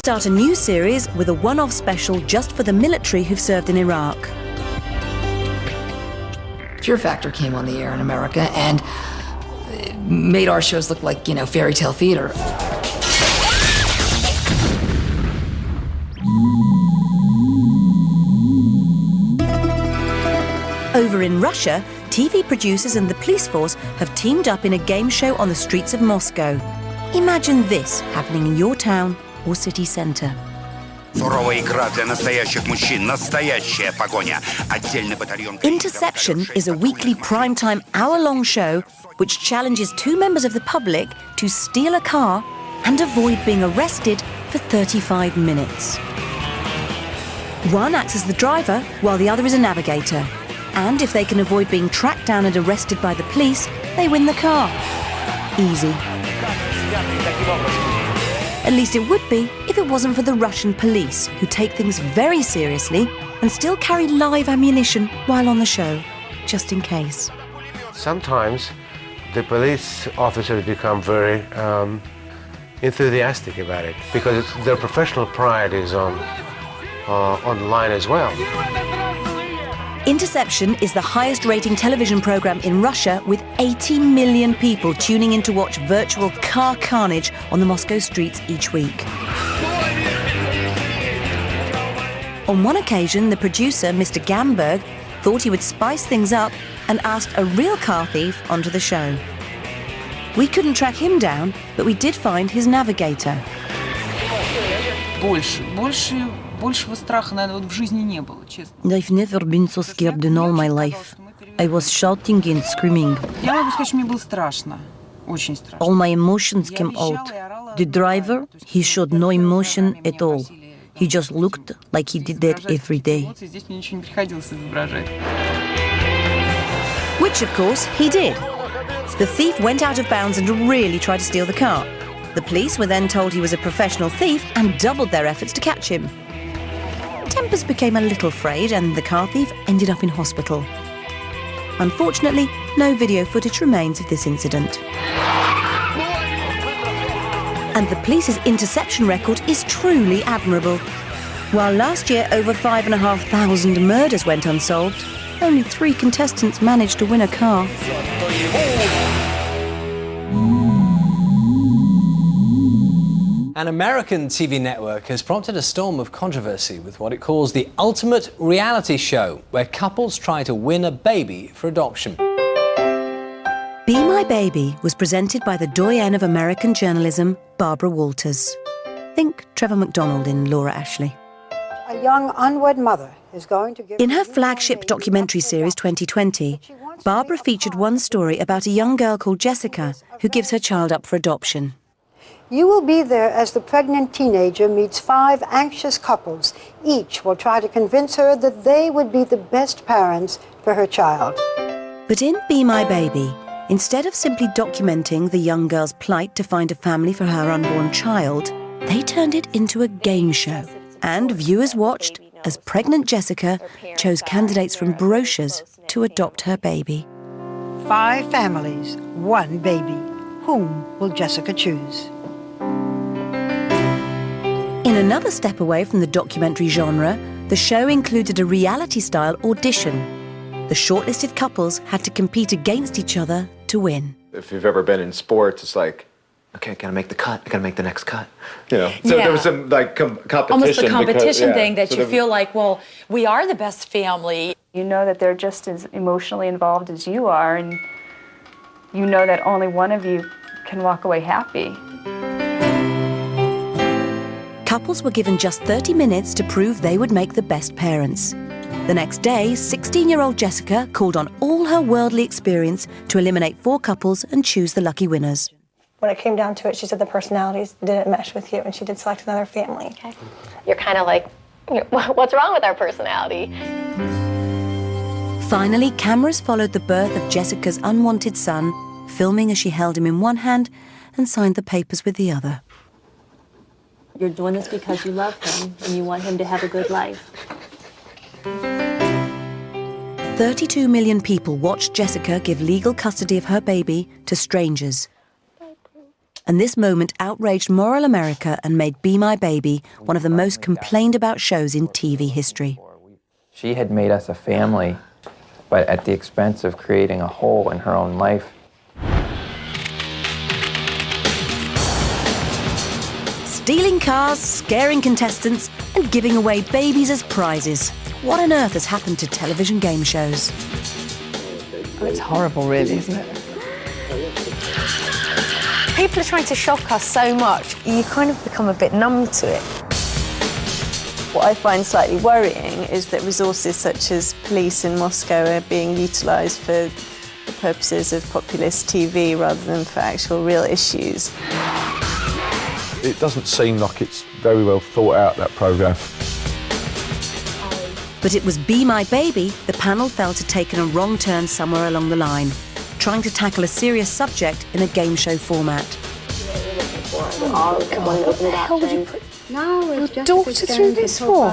start a new series with a one-off special just for the military who've served in Iraq. Fear Factor came on the air in America and it made our shows look like, fairy tale theater. Over in Russia, TV producers and the police force have teamed up in a game show on the streets of Moscow. Imagine this happening in your town or city centre. Interception is a weekly primetime hour-long show which challenges two members of the public to steal a car and avoid being arrested for 35 minutes. One acts as the driver while the other is a navigator. And if they can avoid being tracked down and arrested by the police, they win the car. Easy. At least it would be if it wasn't for the Russian police, who take things very seriously and still carry live ammunition while on the show, just in case. Sometimes the police officers become very enthusiastic about it because their professional pride is on the line as well. Interception is the highest-rating television program in Russia, with 80 million people tuning in to watch virtual car carnage on the Moscow streets each week. On one occasion, the producer, Mr. Gamberg, thought he would spice things up and asked a real car thief onto the show. We couldn't track him down, but we did find his navigator. I've never been so scared in all my life. I was shouting and screaming. All my emotions came out. The driver, he showed no emotion at all. He just looked like he did that every day. Which, of course, he did. The thief went out of bounds and really tried to steal the car. The police were then told he was a professional thief and doubled their efforts to catch him. Tempers became a little frayed and the car thief ended up in hospital. Unfortunately, no video footage remains of this incident. And the police's interception record is truly admirable. While last year over 5,500 murders went unsolved, only 3 contestants managed to win a car. An American TV network has prompted a storm of controversy with what it calls the ultimate reality show, where couples try to win a baby for adoption. Be My Baby was presented by the doyenne of American journalism, Barbara Walters. Think Trevor McDonald in Laura Ashley. A young unwed mother is going to give... In her flagship documentary series 2020, Barbara featured one story about a young girl called Jessica who gives her child up for adoption. You will be there as the pregnant teenager meets 5 anxious couples. Each will try to convince her that they would be the best parents for her child. But in Be My Baby, instead of simply documenting the young girl's plight to find a family for her unborn child, they turned it into a game show. And viewers watched as pregnant Jessica chose candidates from brochures to adopt her baby. 5 families, 1 baby. Whom will Jessica choose? In another step away from the documentary genre, the show included a reality-style audition. The shortlisted couples had to compete against each other to win. If you've ever been in sports, it's like, okay, I gotta make the cut, I gotta make the next cut. So there was some competition. Almost the competition thing that you feel like, well, we are the best family. You know that they're just as emotionally involved as you are, and you know that only one of you can walk away happy. Couples were given just 30 minutes to prove they would make the best parents. The next day, 16-year-old Jessica called on all her worldly experience to eliminate 4 couples and choose the lucky winners. When it came down to it, she said the personalities didn't mesh with you, and she did select another family. Okay. You're kind of like, what's wrong with our personality? Finally, cameras followed the birth of Jessica's unwanted son, filming as she held him in one hand and signed the papers with the other. You're doing this because you love him and you want him to have a good life. 32 million people watched Jessica give legal custody of her baby to strangers. And this moment outraged moral America and made Be My Baby one of the most complained about shows in TV history. She had made us a family, but at the expense of creating a hole in her own life. Stealing cars, scaring contestants, and giving away babies as prizes. What on earth has happened to television game shows? Oh, it's horrible, really, isn't it? People are trying to shock us so much, you kind of become a bit numb to it. What I find slightly worrying is that resources such as police in Moscow are being utilised for the purposes of populist TV rather than for actual real issues. It doesn't seem like it's very well thought out, that programme. But it was Be My Baby the panel felt had taken a wrong turn somewhere along the line, trying to tackle a serious subject in a game show format. What the hell would you put your daughter through this for?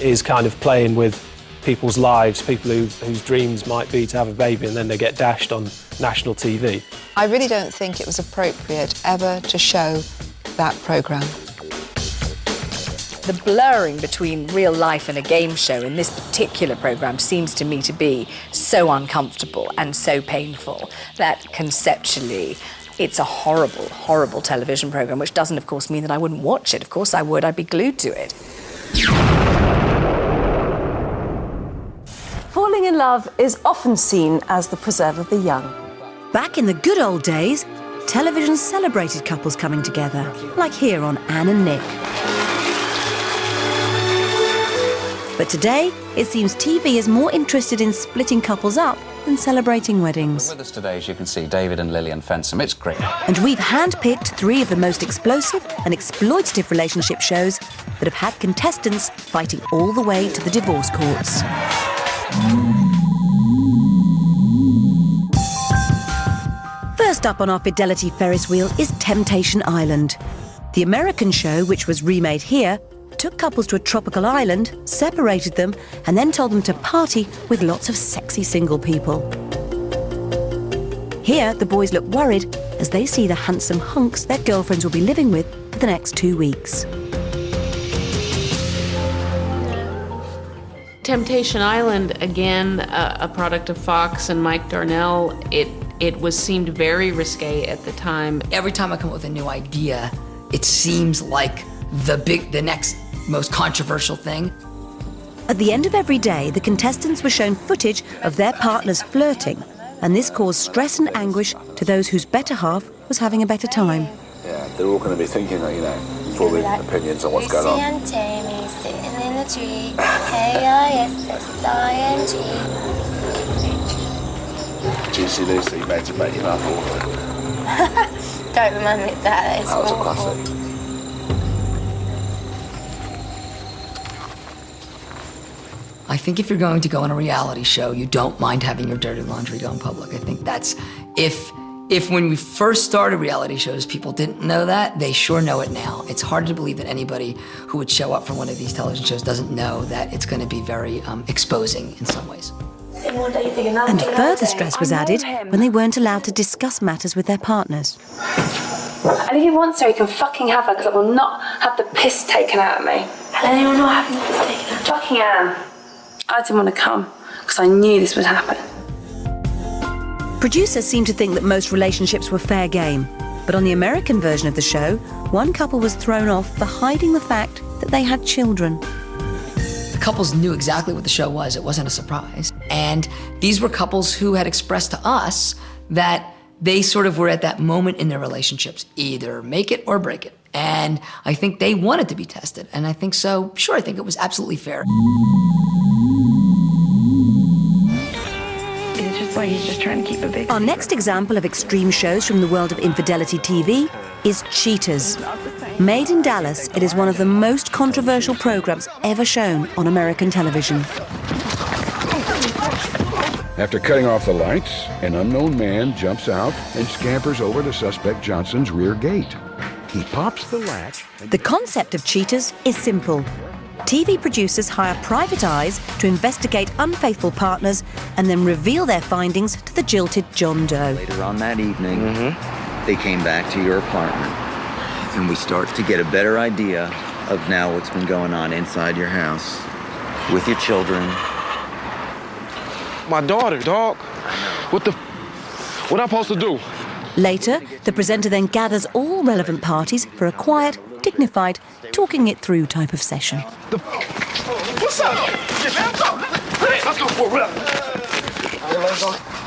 Is kind of playing with people's lives, people whose dreams might be to have a baby, and then they get dashed on national TV. I really don't think it was appropriate ever to show that programme. The blurring between real life and a game show in this particular programme seems to me to be so uncomfortable and so painful that conceptually it's a horrible, horrible television programme, which doesn't, of course, mean that I wouldn't watch it. Of course I would. I'd be glued to it. Falling in love is often seen as the preserve of the young. Back in the good old days, television celebrated couples coming together, like here on Anne and Nick. But today, it seems TV is more interested in splitting couples up than celebrating weddings. With us today, as you can see, David and Lillian Fensom. It's great. And we've handpicked 3 of the most explosive and exploitative relationship shows that have had contestants fighting all the way to the divorce courts. First up on our Fidelity Ferris wheel is Temptation Island. The American show, which was remade here, took couples to a tropical island, separated them, and then told them to party with lots of sexy single people. Here, the boys look worried as they see the handsome hunks their girlfriends will be living with for the next 2 weeks. Temptation Island, again, a product of Fox and Mike Darnell, it was seemed very risque at the time. Every time I come up with a new idea, it seems like the next most controversial thing. At the end of every day, the contestants were shown footage of their partners flirting, and this caused stress and anguish to those whose better half was having a better time. Yeah, they're all going to be thinking, fully opinions on what's going on. and Jamie sitting in the tree. K-I-S-S-I-N-G. Juicy Lucy, made to make your mouth water. Don't remind me of that. That was a classic. I think if you're going to go on a reality show, you don't mind having your dirty laundry go in public. I think that's, if when we first started reality shows, people didn't know that, they sure know it now. It's hard to believe that anybody who would show up for one of these television shows doesn't know that it's going to be very exposing in some ways. And further stress was added when they weren't allowed to discuss matters with their partners. And if he wants her, he can fucking have her, because I will not have the piss taken out of me. Helen, you will not have the piss taken out. Fucking Anne. I didn't want to come, because I knew this would happen. Producers seem to think that most relationships were fair game, but on the American version of the show, one couple was thrown off for hiding the fact that they had children. The couples knew exactly what the show was. It wasn't a surprise. And these were couples who had expressed to us that they sort of were at that moment in their relationships, either make it or break it. And I think they wanted to be tested. And I think so, sure, I think it was absolutely fair. It's just like he's just trying to keep a big... Our next example of extreme shows from the world of infidelity TV is Cheaters. Made in Dallas, it is one of the most controversial programs ever shown on American television. After cutting off the lights, an unknown man jumps out and scampers over to suspect Johnson's rear gate. He pops the latch. The concept of Cheaters is simple. TV producers hire private eyes to investigate unfaithful partners and then reveal their findings to the jilted John Doe. Later on that evening, they came back to your apartment, and we start to get a better idea of now what's been going on inside your house with your children. My daughter, dog. What am I supposed to do? Later, the presenter then gathers all relevant parties for a quiet, dignified, talking it through type of session. What's up? Let's go for real.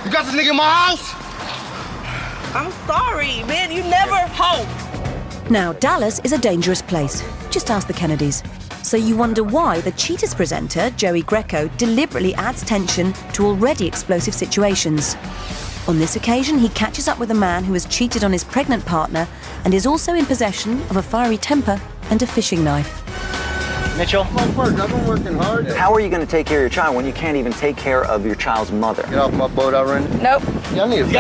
You got this nigga in my house? I'm sorry, man. You never hope. Now, Dallas is a dangerous place. Just ask the Kennedys. So you wonder why the Cheaters presenter, Joey Greco, deliberately adds tension to already explosive situations. On this occasion, he catches up with a man who has cheated on his pregnant partner and is also in possession of a fiery temper and a fishing knife. Mitchell? I've been working hard. How are you going to take care of your child when you can't even take care of your child's mother? Get off my boat, I run. Nope. Y'all need to...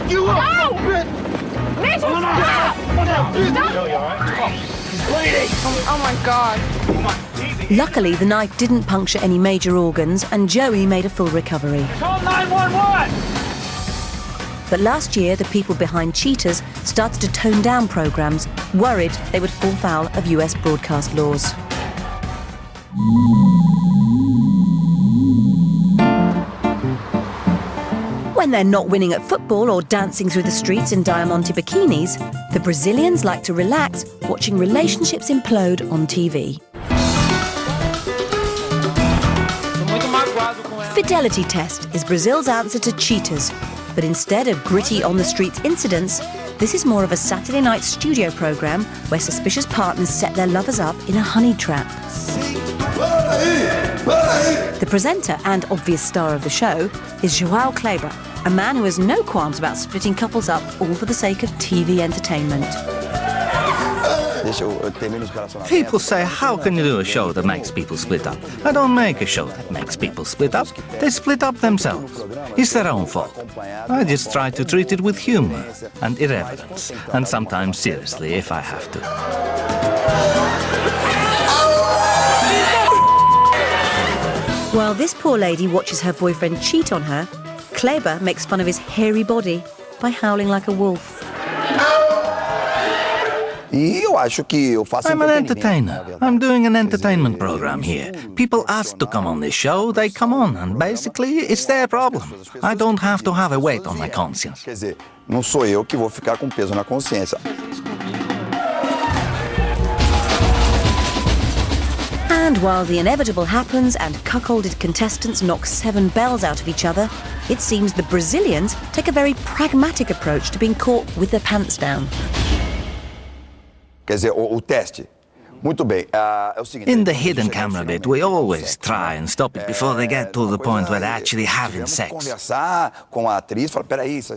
You up, bitch! Mitchell, stop! Oh my God. Luckily, the knife didn't puncture any major organs and Joey made a full recovery. Call 911! But last year, the people behind Cheaters started to tone down programmes, worried they would fall foul of US broadcast laws. When they're not winning at football or dancing through the streets in Diamante bikinis, the Brazilians like to relax watching relationships implode on TV. Fidelity Test is Brazil's answer to Cheaters, but instead of gritty on-the-streets incidents, this is more of a Saturday night studio programme where suspicious partners set their lovers up in a honey trap. The presenter and obvious star of the show is João Kleber, a man who has no qualms about splitting couples up all for the sake of TV entertainment. People say, how can you do a show that makes people split up? I don't make a show that makes people split up. They split up themselves. It's their own fault. I just try to treat it with humor and irreverence, and sometimes seriously if I have to. While this poor lady watches her boyfriend cheat on her, Kleber makes fun of his hairy body by howling like a wolf. I'm an entertainer. I'm doing an entertainment program here. People ask to come on this show, they come on, and basically it's their problem. I don't have to have a weight on my conscience. And while the inevitable happens and cuckolded contestants knock 7 bells out of each other, it seems the Brazilians take a very pragmatic approach to being caught with their pants down. In the hidden camera bit, we always try and stop it before they get to the point where they're actually having sex.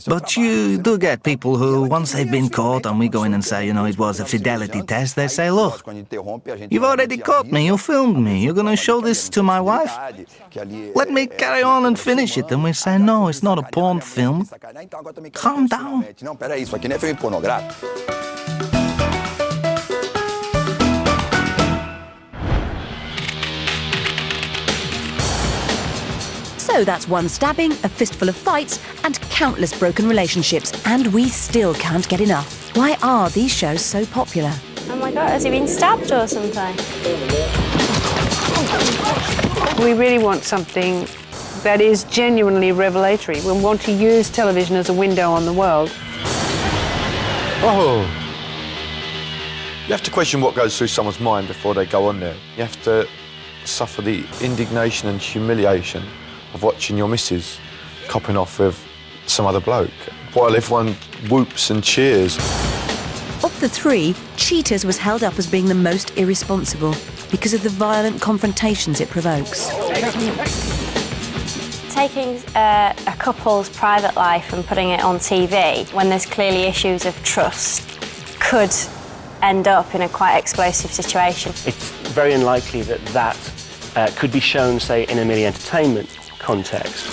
But you do get people who, once they've been caught and we go in and say, you know, it was a fidelity test, they say, look, you've already caught me, you filmed me, you're going to show this to my wife? Let me carry on and finish it. And we say, no, it's not a porn film. Calm down. So that's one stabbing, a fistful of fights, and countless broken relationships, and we still can't get enough. Why are these shows so popular? Oh my God, has he been stabbed or something? We really want something that is genuinely revelatory. We want to use television as a window on the world. Oh. You have to question what goes through someone's mind before they go on there. You have to suffer the indignation and humiliation of watching your missus copping off with some other bloke, while everyone whoops and cheers. Of the 3, Cheaters was held up as being the most irresponsible because of the violent confrontations it provokes. Taking a couple's private life and putting it on TV when there's clearly issues of trust could end up in a quite explosive situation. It's very unlikely that could be shown, say, in a merely entertainment context.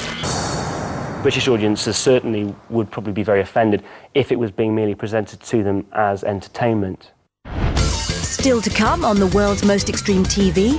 British audiences certainly would probably be very offended if it was being merely presented to them as entertainment. Still to come on the world's most extreme TV,